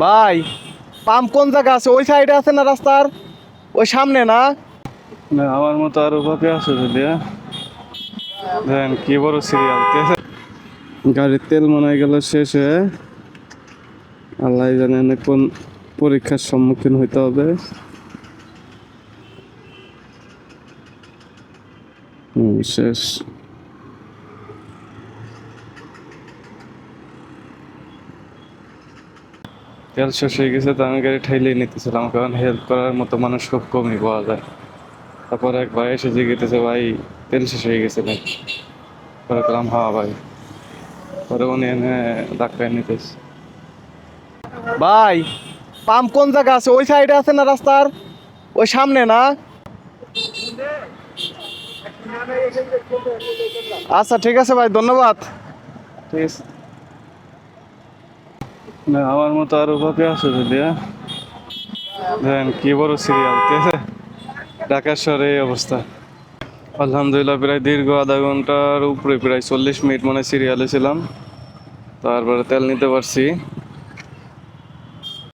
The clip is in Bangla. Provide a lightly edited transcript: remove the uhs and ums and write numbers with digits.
ভাই, পাম্প কোন জায়গা আছে? ওই সাইডে আছে না রাস্তার? ওই সামনে না? না আমার মতো আরো কপি আছে যদি দেখেন কি বড় সিরিয়াল। গাড়ির তেল মনে হয় গেল শেষ হয়ে, আল্লাহ জানেন কোন পরীক্ষার সম্মুখীন হইতে হবে। শেষ। তেল শেষ হয়ে গেছে, তো আমি গাড়ি ঠাইলেই নিতেছিলাম, কারণ হেল্প করার মতো মানুষ খুব কমই পাওয়া যায়। তারপর এক ভাই এসে জিজ্ঞেস, ভাই তেল শেষ হয়ে গেছে নাকি? পরে বললাম হ্যাঁ ভাই। পরে উনি এনে ডাক্তার নিতেছে। ভাই, পাম্প কোন জায়গা আছে? ওই সাইডে আছে না রাস্তার? ওই সামনে না? আচ্ছা ঠিক আছে ভাই, ধন্যবাদ। ঠিক আছে। না আমার মতো আরো কপি আছে যদি দেখেন কি বড় সিরিয়াল। ঠিক আছে, ঢাকা শহরে এই অবস্থা। আলহামদুলিল্লাহ প্রায় দীর্ঘ আধা ঘন্টার উপরে, প্রায় 40 মিনিট মানে সিরিয়ালে ছিলাম, তারপরে তেল নিতে পারছি।